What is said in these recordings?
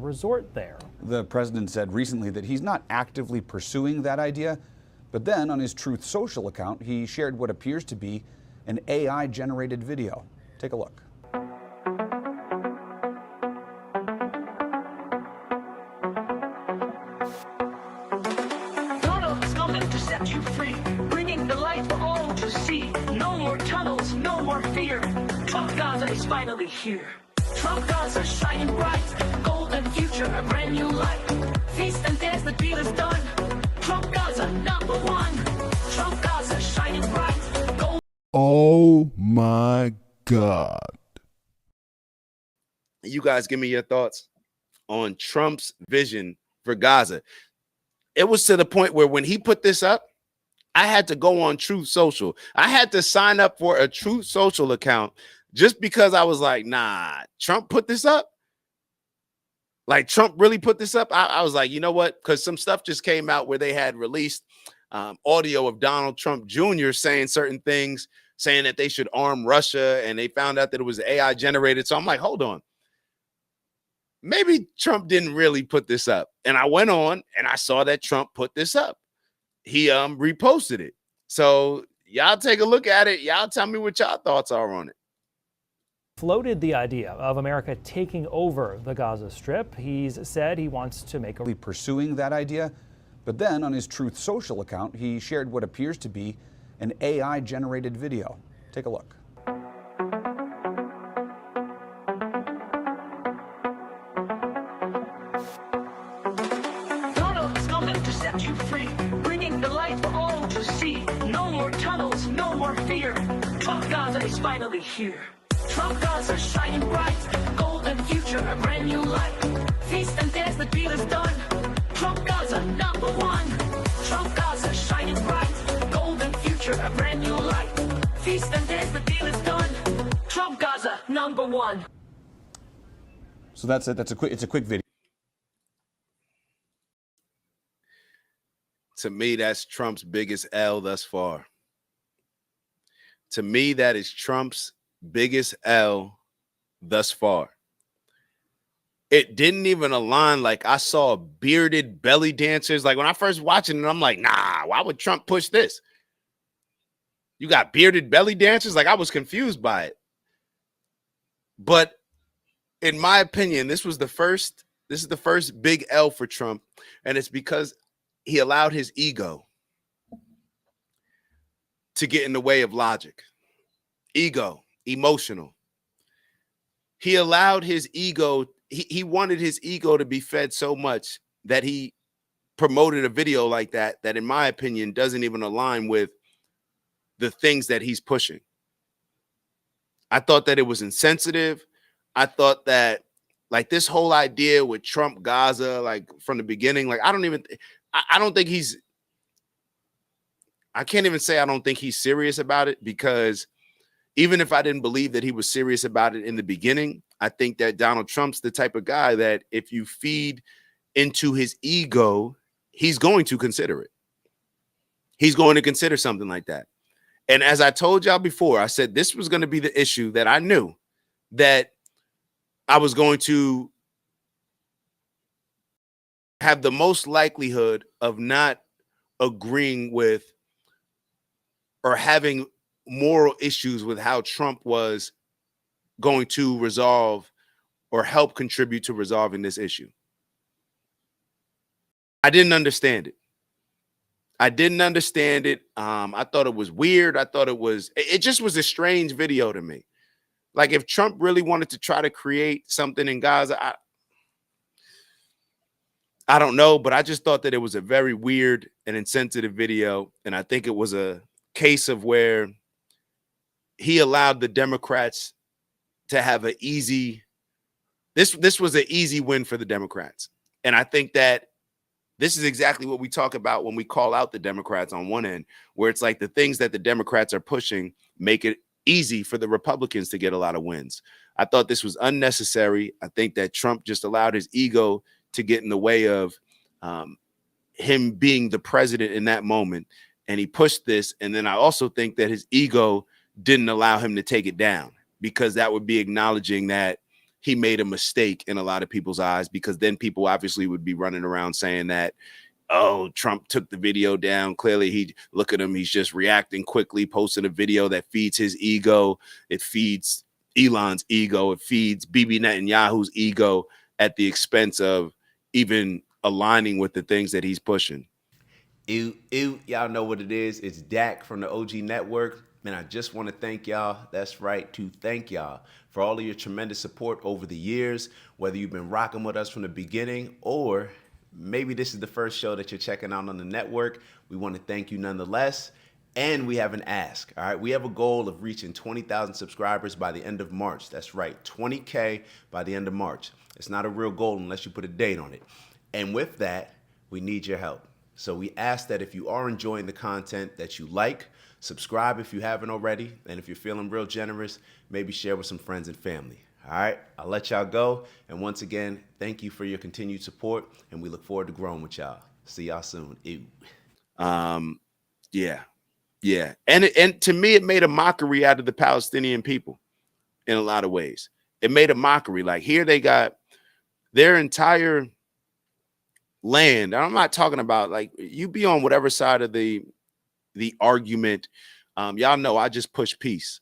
resort there. The president said recently that he's not actively pursuing that idea, but then on his Truth Social account, he shared what appears to be an AI-generated video. Take a look. Donald's coming to set you free, bringing the light for all to see. No more tunnels, no more fear. Trump Gaza is finally here. Trump Gaza shining bright, golden future, a brand new light. Feast and dance, the deal is done. Trump Gaza #1. Trump Gaza shining bright, gold. Oh my God. You guys give me your thoughts on Trump's vision for Gaza. It was to the point where when he put this up, I had to go on Truth Social. I had to sign up for a Truth Social account just because I was like, nah, Trump put this up. Like Trump really put this up. I was like, you know what? Because some stuff just came out where they had released audio of Donald Trump Jr. saying certain things, saying that they should arm Russia, and they found out that it was AI generated. So I'm like, hold on. Maybe Trump didn't really put this up. And I went on and I saw that Trump put this up. He reposted it. So y'all take a look at it. Y'all tell me what y'all thoughts are on it. Floated the idea of America taking over the Gaza Strip. He's said he wants to make a Pursuing that idea, but then on his Truth Social account, he shared what appears to be an AI-generated video. Take a look. Donald's coming to set you free, bringing the light for all to see. No more tunnels, no more fear. Trump Gaza is finally here. Trump Gaza shining bright, golden future, a brand new light. Feast and dance, the deal is done. Trump Gaza #1. Trump Gaza shining bright, golden future, a brand new light. Feast and dance, the deal is done. Trump Gaza #1. So that's it. It's a quick video. To me, that's Trump's biggest L thus far. To me, that is Trump's biggest L thus far. It didn't even align. Like, I saw bearded belly dancers. Like, when I first watching it, I'm like, nah, why would Trump push this? You got bearded belly dancers? Like, I was confused by it. But in my opinion, this is the first big L for Trump, and it's because he allowed his ego to get in the way of logic. Ego, emotional. He allowed his ego, he wanted his ego to be fed so much that he promoted a video like that, that in my opinion doesn't even align with the things that he's pushing. I thought that it was insensitive. I thought that, like, this whole idea with Trump Gaza, like from the beginning, like I don't think he's, I can't even say I don't think he's serious about it, because even if I didn't believe that he was serious about it in the beginning, I think that Donald Trump's the type of guy that if you feed into his ego, he's going to consider it. He's going to consider something like that. And as I told y'all before, I said this was going to be the issue that I knew that I was going to have the most likelihood of not agreeing with or having moral issues with how Trump was going to resolve or help contribute to resolving this issue. I didn't understand it. I didn't understand it. I thought it was weird. I thought it just was a strange video to me. Like, if Trump really wanted to try to create something in Gaza, I don't know, but I just thought that it was a very weird and insensitive video. And I think it was a case of where he allowed the Democrats to have an easy, this was an easy win for the Democrats. And I think that this is exactly what we talk about when we call out the Democrats on one end, where it's like the things that the Democrats are pushing make it easy for the Republicans to get a lot of wins. I thought this was unnecessary. I think that Trump just allowed his ego to get in the way of him being the president in that moment. And he pushed this. And then I also think that his ego didn't allow him to take it down, because that would be acknowledging that he made a mistake in a lot of people's eyes, because then people obviously would be running around saying that, oh, Trump took the video down. Clearly, he look at him. He's just reacting quickly, posting a video that feeds his ego. It feeds Elon's ego. It feeds Bibi Netanyahu's ego at the expense of even aligning with the things that he's pushing. Y'all know what it is. It's Dak from the OG Network. Man, I just want to thank y'all. That's right, to thank y'all for all of your tremendous support over the years, whether you've been rocking with us from the beginning or maybe this is the first show that you're checking out on the network. We want to thank you nonetheless. And we have an ask, all right? We have a goal of reaching 20,000 subscribers by the end of March. That's right, 20K by the end of March. It's not a real goal unless you put a date on it. And with that, we need your help. So we ask that if you are enjoying the content that you like, subscribe if you haven't already. And if you're feeling real generous, maybe share with some friends and family. All right, I'll let y'all go. And once again, thank you for your continued support. And we look forward to growing with y'all. See y'all soon. Ew. Yeah. And to me, it made a mockery out of the Palestinian people in a lot of ways. It made a mockery. Like, here they got their entire land. I'm not talking about, like, you be on whatever side of the argument. Y'all know I just push peace.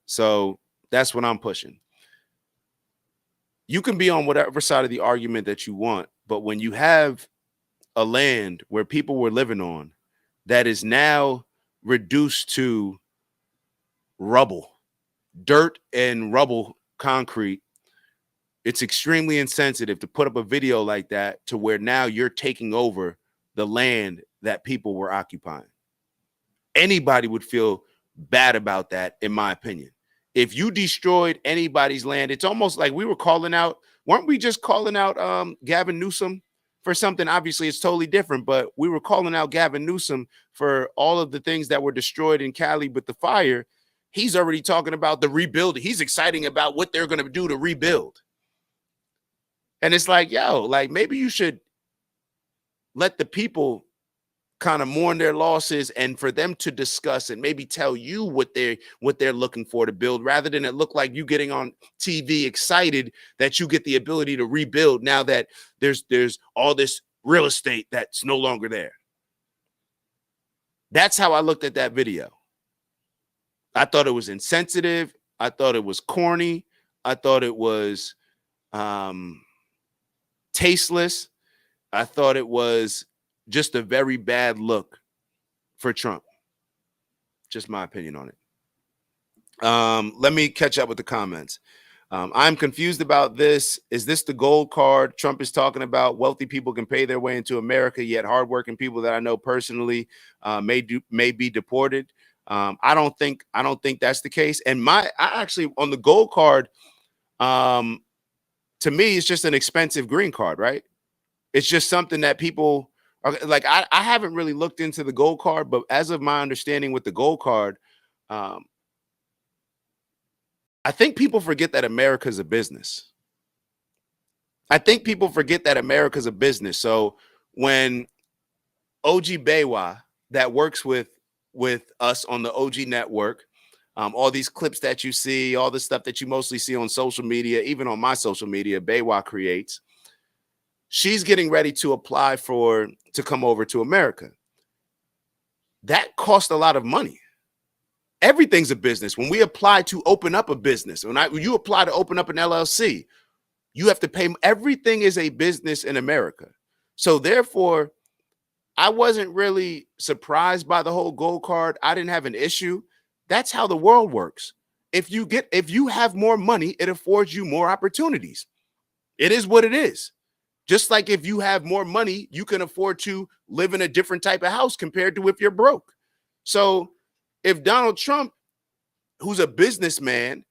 So that's what I'm pushing. You can be on whatever side of the argument that you want, but when you have a land where people were living on that is now reduced to rubble, dirt and rubble, concrete, it's extremely insensitive to put up a video like that to where now you're taking over the land that people were occupying. Anybody would feel bad about that, in my opinion. If you destroyed anybody's land, it's almost like we were calling out, weren't we just calling out Gavin Newsom for something? Obviously, it's totally different, but we were calling out Gavin Newsom for all of the things that were destroyed in Cali with the fire. He's already talking about the rebuilding. He's exciting about what they're going to do to rebuild. And it's like, yo, like, maybe you should let the people kind of mourn their losses and for them to discuss and maybe tell you what they're looking for to build, rather than it look like you getting on TV excited that you get the ability to rebuild now that there's all this real estate that's no longer there. That's how I looked at that video. I thought it was insensitive. I thought it was corny. I thought it was tasteless. I thought it was just a very bad look for Trump. Just my opinion on it. Let me catch up with the comments. I'm confused about this. Is this the gold card Trump is talking about? Wealthy people can pay their way into America, yet hardworking people that I know personally may be deported. I don't think that's the case. And I actually, on the gold card, to me, it's just an expensive green card, right? It's just something that people are like. I haven't really looked into the gold card, but as of my understanding with the gold card, I think people forget that America's a business. So when OG Baywa, that works with us on the OG network, all these clips that you see, all the stuff that you mostly see on social media, even on my social media, Baywa creates. She's getting ready to apply to come over to America. That costs a lot of money. Everything's a business. When we apply to open up a business, when you apply to open up an LLC, you have to pay. Everything is a business in America. So therefore, I wasn't really surprised by the whole gold card. I didn't have an issue. That's how the world works. If you have more money, it affords you more opportunities. It is what it is. Just like if you have more money, you can afford to live in a different type of house compared to if you're broke. So if Donald Trump, who's a businessman,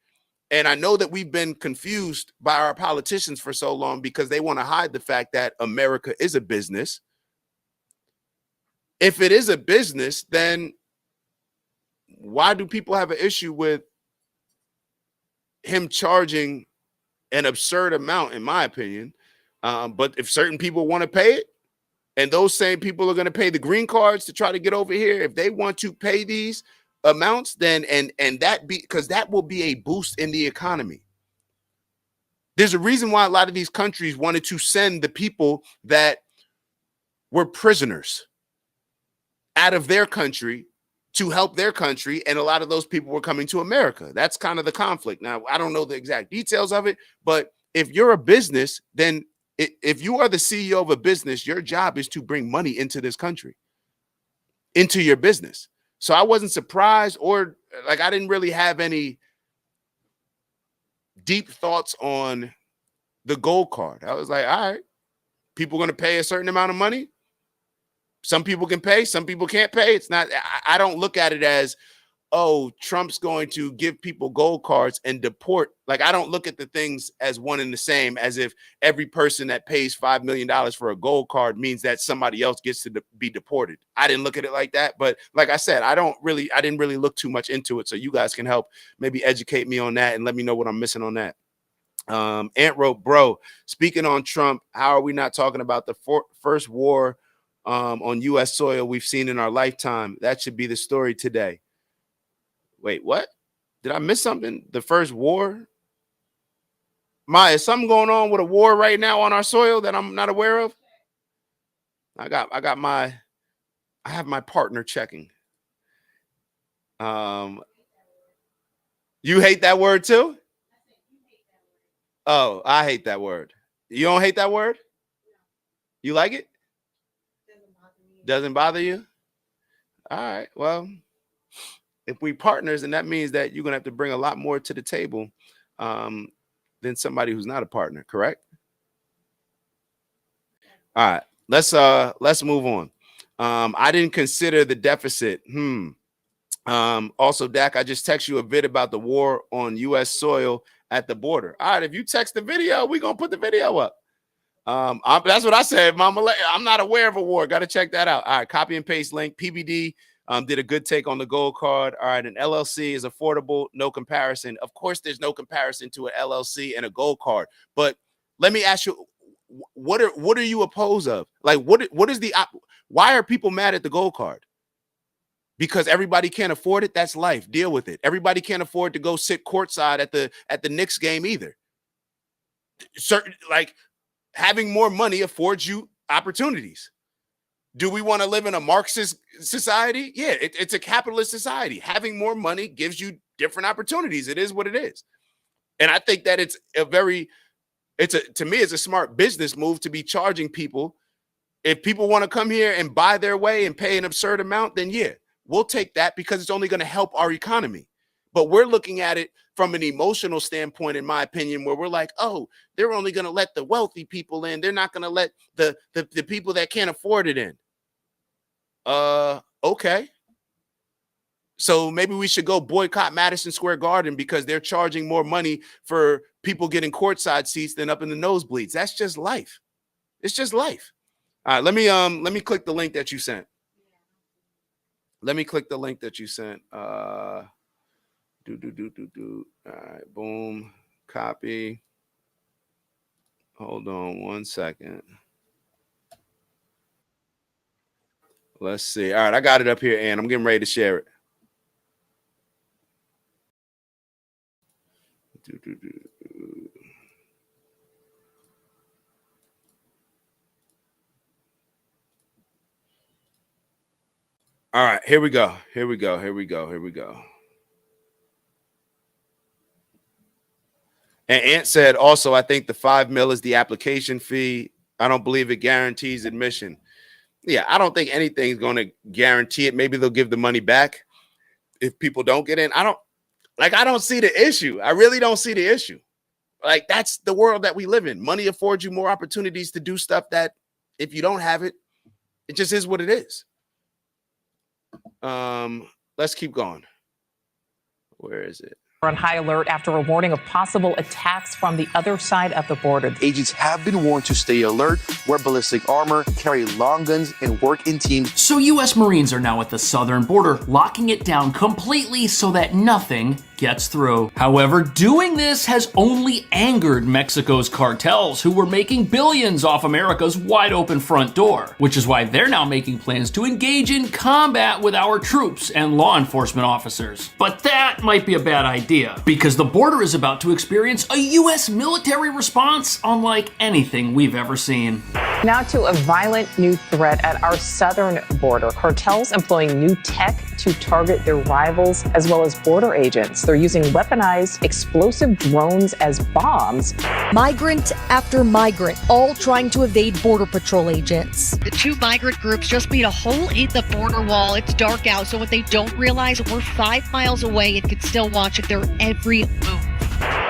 and I know that we've been confused by our politicians for so long because they want to hide the fact that America is a business. If it is a business, then why do people have an issue with him charging an absurd amount, in my opinion? But if certain people want to pay it, and those same people are going to pay the green cards to try to get over here, if they want to pay these amounts, then and that be because that will be a boost in the economy. There's a reason why a lot of these countries wanted to send the people that were prisoners out of their country to help their country, and a lot of those people were coming to America. That's kind of the conflict. Now, I don't know the exact details of it, but if you're a business, then if you are the CEO of a business, your job is to bring money into this country, into your business. So I wasn't surprised, or like I didn't really have any deep thoughts on the gold card. I was like, all right, people going to pay a certain amount of money. Some people can pay, some people can't pay. It's not, I don't look at it as, oh, Trump's going to give people gold cards and deport. Like, I don't look at the things as one and the same, as if every person that pays $5 million for a gold card means that somebody else gets to be deported. I didn't look at it like that. But like I said, I didn't really look too much into it. So you guys can help maybe educate me on that and let me know what I'm missing on that. Ant wrote, bro, speaking on Trump, how are we not talking about the first war on U.S. soil we've seen in our lifetime? That should be the story today. Wait, what? Did I miss something? The first war? Is something going on with a war right now on our soil that I'm not aware of? I have my partner checking. You hate that word too? Oh, I hate that word. You don't hate that word? You like it? Doesn't bother you? All right. Well, if we partners, and that means that you're going to have to bring a lot more to the table than somebody who's not a partner, correct? All right. Let's move on. I didn't consider the deficit. Also, Dak, I just text you a bit about the war on U.S. soil at the border. All right. If you text the video, we're going to put the video up. That's what I said, Mama. I'm not aware of a war. Got to check that out. All right, copy and paste link. PBD did a good take on the gold card. All right, an LLC is affordable, no comparison. Of course, there's no comparison to an LLC and a gold card. But let me ask you, what are you opposed of? Like, what is why are people mad at the gold card? Because everybody can't afford it. That's life. Deal with it. Everybody can't afford to go sit courtside at the Knicks game either. Certain, like, having more money affords you opportunities. Do we want to live in a Marxist society? Yeah, it's a capitalist society. Having more money gives you different opportunities. It is what it is. And I think that to me, it's a smart business move to be charging people. If people want to come here and buy their way and pay an absurd amount, then yeah, we'll take that because it's only going to help our economy. But we're looking at it from an emotional standpoint, in my opinion, where we're like, oh, they're only going to let the wealthy people in. They're not going to let the people that can't afford it in. Okay. So maybe we should go boycott Madison Square Garden because they're charging more money for people getting courtside seats than up in the nosebleeds. That's just life. It's just life. All right, let me click the link that you sent. Let me click the link that you sent. All right, boom, copy. Hold on 1 second. Let's see. All right, I got it up here, and I'm getting ready to share it. All right, here we go. And Ant said also, I think the $5 million is the application fee. I don't believe it guarantees admission. Yeah, I don't think anything's going to guarantee it. Maybe they'll give the money back if people don't get in. I don't see the issue. I really don't see the issue. Like, that's the world that we live in. Money affords you more opportunities to do stuff that if you don't have it, it just is what it is. Let's keep going. Where is it? On high alert after a warning of possible attacks from the other side of the border. Agents have been warned to stay alert, wear ballistic armor, carry long guns, and work in teams. So U.S. Marines are now at the southern border, locking it down completely so that nothing gets through. However, doing this has only angered Mexico's cartels, who were making billions off America's wide open front door, which is why they're now making plans to engage in combat with our troops and law enforcement officers. But that might be a bad idea, because the border is about to experience a U.S. military response unlike anything we've ever seen. Now to a violent new threat at our southern border. Cartels employing new tech to target their rivals as well as border agents. They're using weaponized explosive drones as bombs. Migrant after migrant, all trying to evade Border Patrol agents. The two migrant groups just beat a hole in the border wall. It's dark out, so what they don't realize, we're 5 miles away and can still watch their every move.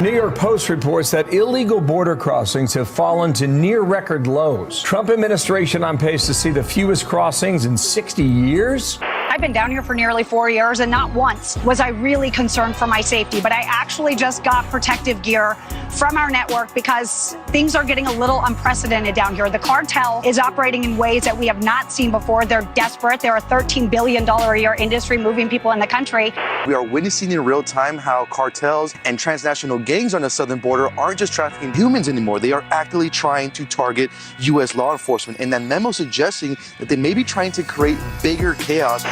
New York Post reports that illegal border crossings have fallen to near record lows. Trump administration on pace to see the fewest crossings in 60 years. I've been down here for nearly 4 years, and not once was I really concerned for my safety. But I actually just got protective gear from our network because things are getting a little unprecedented down here. The cartel is operating in ways that we have not seen before. They're desperate. They're a $13 billion a year industry moving people in the country. We are witnessing in real time how cartels and transnational gangs on the southern border aren't just trafficking humans anymore. They are actively trying to target U.S. law enforcement. And that memo suggesting that they may be trying to create bigger chaos.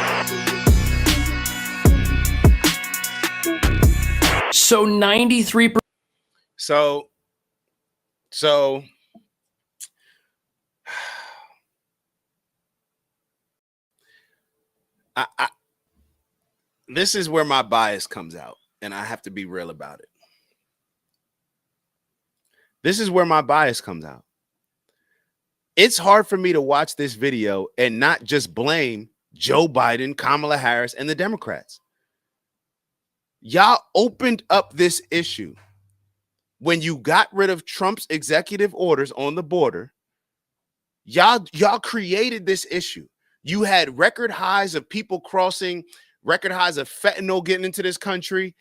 So 93%. So this is where my bias comes out, and I have to be real about it. This is where my bias comes out. It's hard for me to watch this video and not just blame Joe Biden, Kamala Harris, and the Democrats. Y'all opened up this issue when you got rid of Trump's executive orders on the border. Y'all created this issue. You had record highs of people crossing, record highs of fentanyl getting into this country.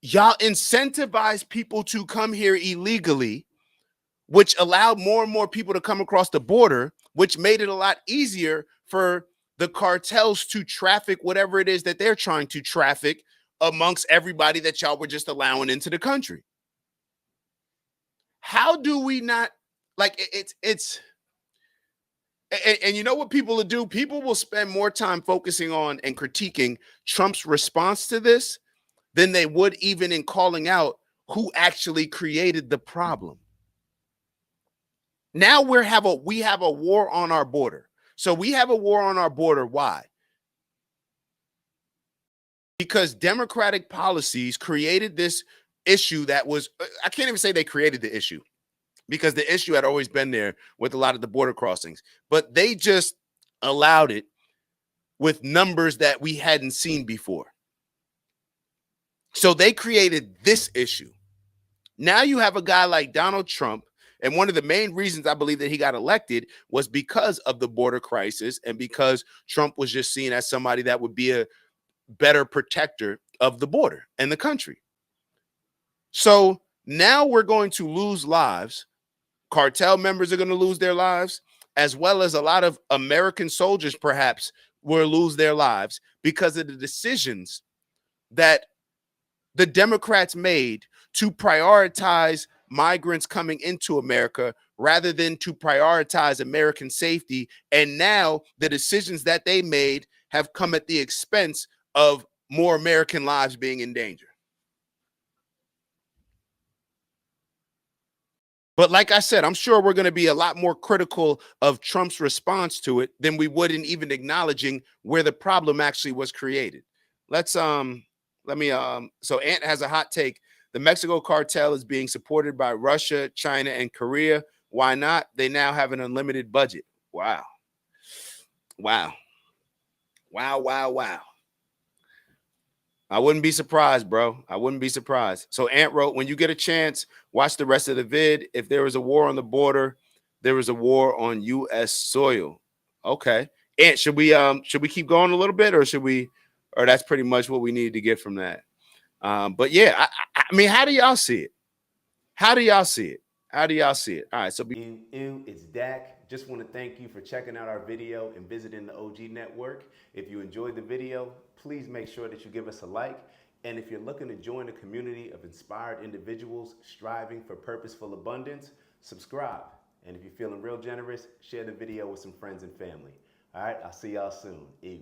Y'all incentivized people to come here illegally, which allowed more and more people to come across the border, which made it a lot easier for the cartels to traffic whatever it is that they're trying to traffic amongst everybody that y'all were just allowing into the country. How do we not, like, and you know what people will do? People will spend more time focusing on and critiquing Trump's response to this than they would even in calling out who actually created the problem. Now we have a war on our border. So we have a war on our border. Why? Because Democratic policies created this issue that was, I can't even say they created the issue, because the issue had always been there with a lot of the border crossings, but they just allowed it with numbers that we hadn't seen before. So they created this issue. Now you have a guy like Donald Trump, and one of the main reasons I believe that he got elected was because of the border crisis and because Trump was just seen as somebody that would be a better protector of the border and the country. So now we're going to lose lives. Cartel members are going to lose their lives, as well as a lot of American soldiers perhaps will lose their lives because of the decisions that the Democrats made to prioritize migrants coming into America rather than to prioritize American safety. And now the decisions that they made have come at the expense of more American lives being in danger. But like I said, I'm sure we're going to be a lot more critical of Trump's response to it than we would in even acknowledging where the problem actually was created. So Ant has a hot take. The Mexico cartel is being supported by Russia, China, and Korea. Why not? They now have an unlimited budget. Wow. Wow. Wow, wow, wow. I wouldn't be surprised, bro. I wouldn't be surprised. So Ant wrote, when you get a chance, watch the rest of the vid. If there was a war on the border, there was a war on U.S. soil. Okay. Ant, should we keep going a little bit, or or that's pretty much what we need to get from that? But yeah, I mean, how do y'all see it? How do y'all see it? How do y'all see it? All right, so It's Dak. Just want to thank you for checking out our video and visiting the OG Network. If you enjoyed the video, please make sure that you give us a like And if you're looking to join a community of inspired individuals striving for purposeful abundance, subscribe. And if you're feeling real generous, share the video with some friends and family. All right, I'll see y'all soon. Ew.